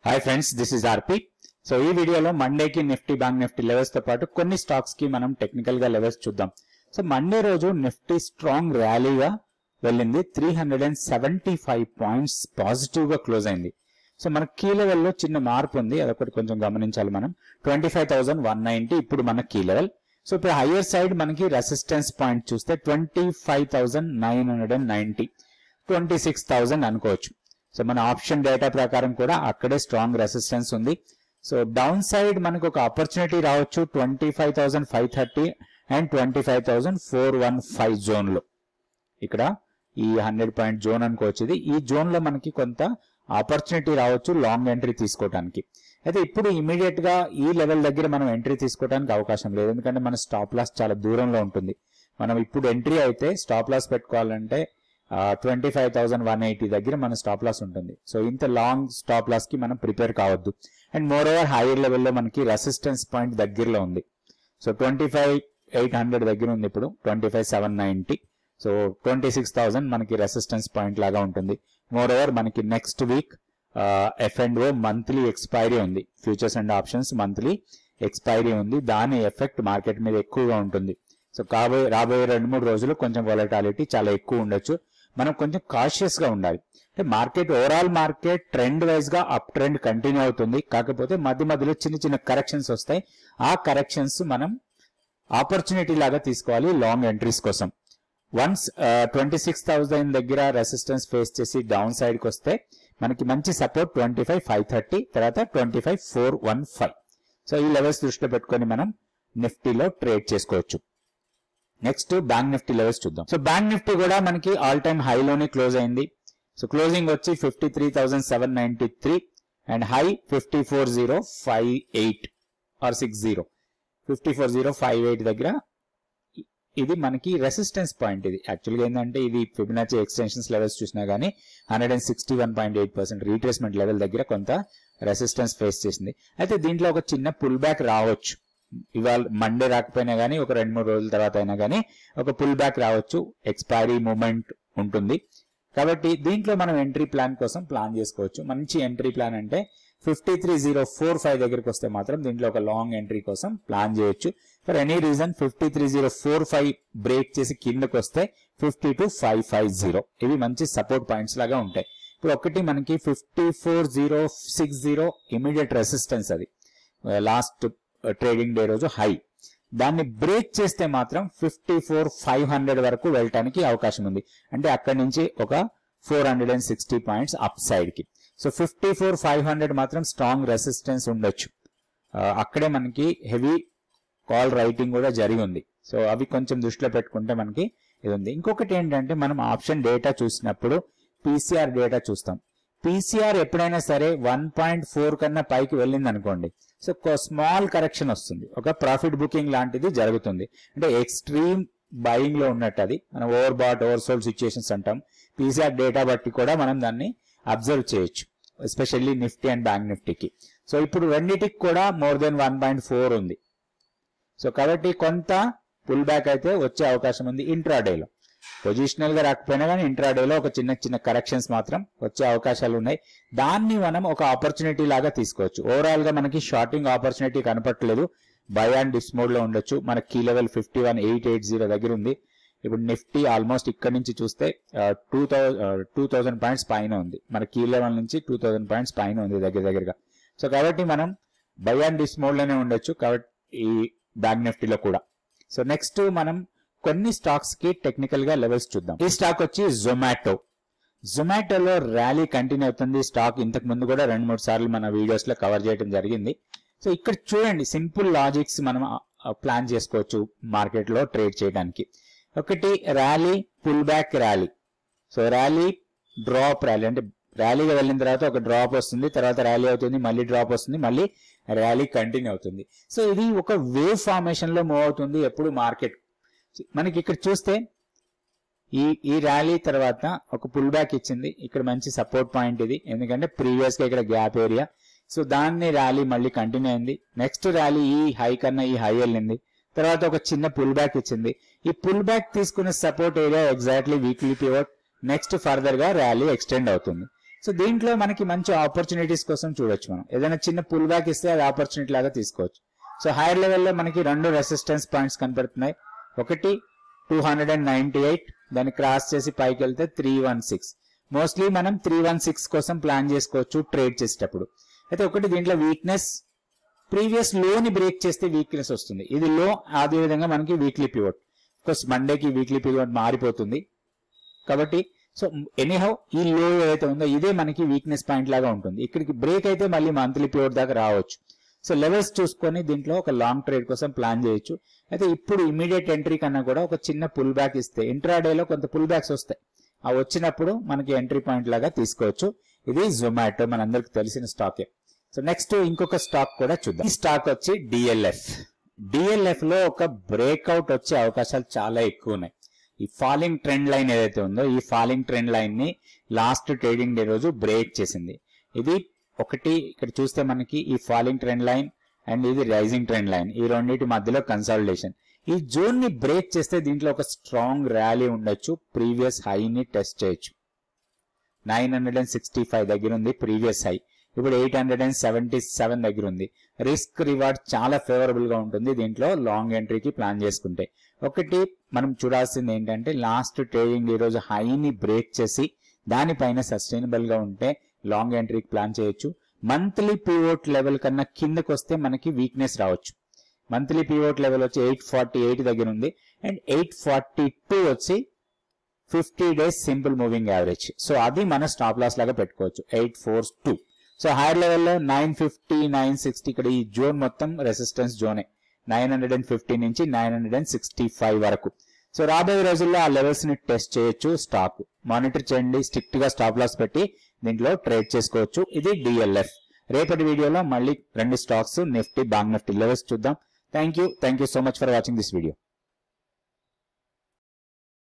Hi friends, this is RP. So ఈ వీడియోలో మండేకి Nifty bank Nifty levels తో పాటు కొన్ని స్టాక్స్ కి మనం టెక్నికల్ గా లెవెల్స్ చూద్దాం. సో మండే రోజు నిఫ్టీ స్ట్రాంగ్ ర్యాలీగా వెళ్ళింది. 375 పాయింట్స్ పాజిటివ్ గా క్లోజ్ అయింది. సో మన కీ లెవెల్లో చిన్న మార్పు ఉంది, అదొకటి కొంచెం గమనించాలి మనం. 25,190 ఇప్పుడు మన కీ లెవెల్. సో ఇప్పుడు హయ్యర్ సైడ్ మనకి రెసిస్టెన్స్ పాయింట్ చూస్తే 25,990, 26,000 అనుకోవచ్చు. సో మన ఆప్షన్ డేటా ప్రకారం కూడా అక్కడే స్ట్రాంగ్ రెసిస్టెన్స్ ఉంది. సో డౌన్ సైడ్ మనకు ఒక ఆపర్చునిటీ రావచ్చు 25,530 అండ్ 25,415 జోన్ లో. ఇక్కడ ఈ 100 పాయింట్ జోన్ అనుకోవచ్చు. ఈ జోన్ లో మనకి కొంత ఆపర్చునిటీ రావచ్చు లాంగ్ ఎంట్రీ తీసుకోవడానికి. అయితే ఇప్పుడు ఇమీడియట్ గా ఈ లెవెల్ దగ్గర మనం ఎంట్రీ తీసుకోవడానికి అవకాశం లేదు, ఎందుకంటే మన స్టాప్ లాస్ చాలా దూరంలో ఉంటుంది. మనం ఇప్పుడు ఎంట్రీ అయితే స్టాప్ లాస్ పెట్టుకోవాలంటే 25,180 దగ్గర మన స్టాప్ లాస్ ఉంటుంది. సో ఇంత లాంగ్ స్టాప్ లాస్ కి మనం ప్రిపేర్ కావద్దు. అండ్ మోర్ ఓవర్ హైయర్ లెవెల్లో మనకి రెసిస్టెన్స్ పాయింట్ దగ్గరలో ఉంది. సో 25,800 దగ్గర ఉంది, ఇప్పుడు 25,790. సో 26,000 మనకి రెసిస్టెన్స్ పాయింట్ లాగా ఉంటుంది. మోర్ ఓవర్ మనకి next week F&O monthly expiry ఉంది. Futures and options monthly expiry ఉంది. దాని ఎఫెక్ట్ మార్కెట్ మీద ఎక్కువగా ఉంటుంది. సో రాబోయే 2-3 రోజులు కొంచెం వొలటాలిటీ చాలా ఎక్కువ ఉండొచ్చు. మనం కొంచెం కాషియస్ గా ఉండాలి. అంటే market overall market trend wise గా అప్ ట్రెండ్ కంటిన్యూ అవుతుంది. కాకపోతే మధ్య మధ్యలో చిన్న చిన్న కరెక్షన్స్ వస్తాయి. ఆ కరెక్షన్స్ మనం ఆపర్చునిటీ లాగా తీసుకోవాలి లాంగ్ ఎంట్రీస్ కోసం. వన్స్ 26,000 దగ్గర రెసిస్టెన్స్ ఫేస్ చేసి డౌన్ సైడ్ కి వస్తే మనకి మంచి సపోర్ట్ 25,530, తర్వాత 25,415. సో ఈ లెవెల్స్ దృష్టిలో పెట్టుకొని మనం నిఫ్టీలో ట్రేడ్ చేసుకోవచ్చు. నెక్స్ట్ బ్యాంక్ నిఫ్టీ లెవెల్స్ చూద్దాం. సో బ్యాంక్ నిఫ్టీ కూడా మనకి ఆల్ టైమ్ హైలోనే క్లోజ్ అయింది. సో క్లోజింగ్ వచ్చి 53,793 అండ్ హై 54,058 ఆర్ 60 54,058 దగ్గర. ఇది మనకి రెసిస్టెన్స్ పాయింట్. ఇది యాక్చువల్గా ఏంటంటే ఇది ఫిబొనాచి ఎక్స్టెన్షన్స్ లెవెల్స్ చూసినా గానీ 161.8% రీట్రేస్మెంట్ లెవెల్ దగ్గర కొంత రెసిస్టెన్స్ ఫేస్ చేసింది. అయితే దీంట్లో ఒక చిన్న పుల్ బ్యాక్ రావచ్చు. ఇవాళ మండే రాకపోయినా గానీ ఒక 2-3 రోజుల తర్వాత అయినా గానీ ఒక పుల్ బ్యాక్ రావచ్చు. ఎక్స్పైరీ మూమెంట్ ఉంటుంది కాబట్టి దీంట్లో మనం ఎంట్రీ ప్లాన్ కోసం ప్లాన్ చేసుకోవచ్చు. మంచి ఎంట్రీ ప్లాన్ అంటే 53,045 దగ్గరికి వస్తే మాత్రం దీంట్లో ఒక లాంగ్ ఎంట్రీ కోసం ప్లాన్ చేయొచ్చు. ఫర్ ఎనీ రీజన్ 53,045 బ్రేక్ చేసి కిందకు వస్తే 52,550 ఇవి మంచి సపోర్ట్ పాయింట్స్ లాగా ఉంటాయి. ఇప్పుడు ఒకటి మనకి 54,060 ఇమీడియట్ రెసిస్టెన్స్, అది లాస్ట్ ట్రేడింగ్ డే రోజు హై. దాన్ని బ్రేక్ చేస్తే మాత్రం 54,500 వరకు వెళ్ళటానికి అవకాశం ఉంది. అంటే అక్కడి నుంచి ఒక 460 పాయింట్స్ అప్ సైడ్ కి. సో 54,500 మాత్రం స్ట్రాంగ్ రెసిస్టెన్స్ ఉండొచ్చు. అక్కడే మనకి హెవీ కాల్ రైటింగ్ కూడా జరిగి ఉంది. సో అవి కొంచెం దృష్టిలో పెట్టుకుంటే మనకి ఇది ఉంది. ఇంకొకటి ఏంటంటే మనం ఆప్షన్ డేటా చూసినప్పుడు పీసీఆర్ డేటా చూస్తాం. పీసీఆర్ ఎప్పుడైనా సరే 1.4 కన్నా పైకి వెళ్ళింది అనుకోండి, సో స్మాల్ కరెక్షన్ వస్తుంది, ఒక ప్రాఫిట్ బుకింగ్ లాంటిది జరుగుతుంది. అంటే ఎక్స్ట్రీమ్ బయింగ్ లో ఉన్నట్టు. అది మనం overbought oversold situations అంటాం. పీసీఆర్ డేటా బట్టి కూడా మనం దాన్ని అబ్జర్వ్ చేయొచ్చు, ఎస్పెషల్లీ నిఫ్టీ అండ్ బ్యాంక్ నిఫ్టీకి. సో ఇప్పుడు రెండింటికి కూడా మోర్ దెన్ 1.4 ఉంది. సో కాబట్టి కొంత పుల్ బ్యాక్ అయితే వచ్చే అవకాశం ఉంది ఇంట్రాడేలో. పొజిషనల్ గా రాకపోయినా కానీ ఇంట్రాడేలో ఒక చిన్న చిన్న కరెక్షన్స్ మాత్రం వచ్చే అవకాశాలు ఉన్నాయి. దాన్ని మనం ఒక ఆపర్చునిటీ లాగా తీసుకోవచ్చు. ఓవరాల్ గా మనకి షార్టింగ్ ఆపర్చునిటీ కనపట్లేదు. బై అండ్ డిప్స్ మోడ్ లో ఉండొచ్చు. మన కీ లెవెల్ 51,880 దగ్గర ఉంది. ఇప్పుడు నిఫ్టీ ఆల్మోస్ట్ ఇక్కడ నుంచి చూస్తే 2,000 పాయింట్స్ పైన ఉంది. మన కీ లెవెల్ నుంచి 2,000 పాయింట్స్ పైన ఉంది దగ్గరగా. సో కాబట్టి మనం బై అండ్ డిప్స్ మోడ్ లోనే ఉండొచ్చు కాబట్టి ఈ బ్యాంక్ నిఫ్టీలో కూడా. సో నెక్స్ట్ మనం కొన్ని స్టాక్స్ కి టెక్నికల్ గా లెవెల్స్ చూద్దాం. ఈ స్టాక్ వచ్చి జొమాటో. జొమాటోలో ర్యాలీ కంటిన్యూ అవుతుంది. స్టాక్ ఇంతకు ముందు కూడా 2-3 సార్లు మన వీడియోస్ లో కవర్ చేయడం జరిగింది. సో ఇక్కడ చూడండి, సింపుల్ లాజిక్స్ మనం ప్లాన్ చేసుకోవచ్చు మార్కెట్ లో ట్రేడ్ చేయడానికి. ఒకటి rally, pull back rally. So rally, drop rally. అంటే ర్యాలీగా వెళ్ళిన తర్వాత ఒక డ్రాప్ వస్తుంది, తర్వాత ర్యాలీ అవుతుంది, మళ్ళీ డ్రాప్ వస్తుంది, మళ్ళీ ర్యాలీ కంటిన్యూ అవుతుంది. సో ఇది ఒక వేవ్ ఫార్మేషన్ లో మూవ్ అవుతుంది ఎప్పుడు మార్కెట్. మనకి ఇక్కడ చూస్తే ఈ ర్యాలీ తర్వాత ఒక పుల్ బ్యాక్ ఇచ్చింది. ఇక్కడ మంచి సపోర్ట్ పాయింట్ ఇది, ఎందుకంటే ప్రీవియస్ గా ఇక్కడ గ్యాప్ ఏరియా. సో దాన్ని ర్యాలీ మళ్ళీ కంటిన్యూ అయింది. నెక్స్ట్ ర్యాలీ ఈ హై కన్నా ఈ హై వెళ్ళింది, తర్వాత ఒక చిన్న పుల్ బ్యాక్ ఇచ్చింది. ఈ పుల్ బ్యాక్ తీసుకున్న support area exactly weekly pivot. Next further గా ర్యాలీ ఎక్స్టెండ్ అవుతుంది. సో దీంట్లో మనకి మంచి ఆపర్చునిటీస్ కోసం చూడొచ్చు. మనం ఏదైనా చిన్న పుల్ బ్యాక్ ఇస్తే అది ఆపర్చునిటీ లాగా తీసుకోవచ్చు. సో హైయర్ లెవెల్లో మనకి 2 రెసిస్టెన్స్ పాయింట్స్ కనపడుతున్నాయి. ఒకటి 298, దాన్ని క్రాస్ చేసి పైకి వెళ్తే 316. మోస్ట్లీ మనం 316 కోసం ప్లాన్ చేసుకోవచ్చు ట్రేడ్ చేసేటప్పుడు. అయితే ఒకటి దీంట్లో వీక్నెస్, ప్రీవియస్ లోని బ్రేక్ చేస్తే వీక్నెస్ వస్తుంది. ఇది లో, అదే విధంగా మనకి వీక్లీ పివోట్. కోర్స్ మండేకి వీక్లీ పివోట్ మారిపోతుంది కాబట్టి సో ఎనీహౌ ఈ లో ఏదైతే ఉందో ఇదే మనకి వీక్నెస్ పాయింట్ లాగా ఉంటుంది. ఇక్కడికి బ్రేక్ అయితే మళ్ళీ మంత్లీ పివోట్ దాకా రావచ్చు. సో లెవెల్స్ చూసుకొని దీంట్లో ఒక లాంగ్ ట్రేడ్ కోసం ప్లాన్ చేయొచ్చు. అయితే ఇప్పుడు ఇమీడియట్ ఎంట్రీ కన్నా కూడా ఒక చిన్న పుల్ బ్యాక్ ఇస్తే ఇంట్రాడేలో కొంత పుల్ బ్యాక్స్ వస్తాయి. ఆ వచ్చినప్పుడు మనకి ఎంట్రీ పాయింట్ లాగా తీసుకోవచ్చు. ఇది జొమాటో, మనందరికి తెలిసిన స్టాకే. సో నెక్స్ట్ ఇంకొక స్టాక్ కూడా చూద్దాం. ఈ స్టాక్ వచ్చి డిఎల్ఎఫ్. డిఎల్ఎఫ్ లో ఒక బ్రేక్అవుట్ వచ్చే అవకాశాలు చాలా ఎక్కువ ఉన్నాయి. ఈ ఫాలింగ్ ట్రెండ్ లైన్ ఏదైతే ఉందో ఈ ఫాలింగ్ ట్రెండ్ లైన్ ని లాస్ట్ ట్రేడింగ్ డే రోజు బ్రేక్ చేసింది. ఇది ఒకటి ఇక్కడ చూస్తే మనకి ఈ ఫాలింగ్ ట్రెండ్ లైన్ అండ్ ఇది రైజింగ్ ట్రెండ్ లైన్, ఈ రెండింటి మధ్యలో కన్సాలిడేషన్. ఈ జోన్ ని బ్రేక్ చేస్తే దీంట్లో ఒక స్ట్రాంగ్ ర్యాలీ ఉండొచ్చు. ప్రీవియస్ హై ని టెస్ట్ చేయొచ్చు. 965 దగ్గర ఉంది ప్రీవియస్ హై. ఇప్పుడు 877 దగ్గర ఉంది. రిస్క్ రివార్డ్ చాలా ఫేవరబుల్ గా ఉంటుంది దీంట్లో లాంగ్ ఎంట్రీకి ప్లాన్ చేసుకుంటే. ఒకటి మనం చూడాల్సింది ఏంటంటే లాస్ట్ ట్రేడింగ్ ఈ రోజు హైని బ్రేక్ చేసి దానిపైన సస్టైనబుల్ గా ఉంటే లాంగ్ ఎంట్రీకి ప్లాన్ చేయొచ్చు. మంత్లీ పివోట్ లెవెల్ కన్నా కిందకు వస్తే మనకి వీక్నెస్ రావచ్చు. మంత్లీ పివోట్ లెవెల్ వచ్చి 848 దగ్గర ఉంది అండ్ 842 వచ్చి 50 days simple moving average. So అది మన స్టాప్ లాస్ లాగా పెట్టుకోవచ్చు 842. సో హైయర్ లెవెల్లో 950, 960 ఇక్కడ ఈ జోన్ మొత్తం రెసిస్టెన్స్ జోనే 950 నుంచి 965 వరకు. సో రాబోయే రోజుల్లో ఆ లెవెల్స్ ని టెస్ట్ చేయొచ్చు. స్టాక్ మానిటర్ చేయండి, స్ట్రిక్ట్ గా స్టాప్ లాస్ పెట్టి దీంట్లో ట్రేడ్ చేసుకోవచ్చు. ఇది డిఎల్ఎఫ్. రేపటి వీడియోలో మళ్ళీ 2 stocks Nifty, bank Nifty levels చూద్దాం. Thank you so much for watching this video.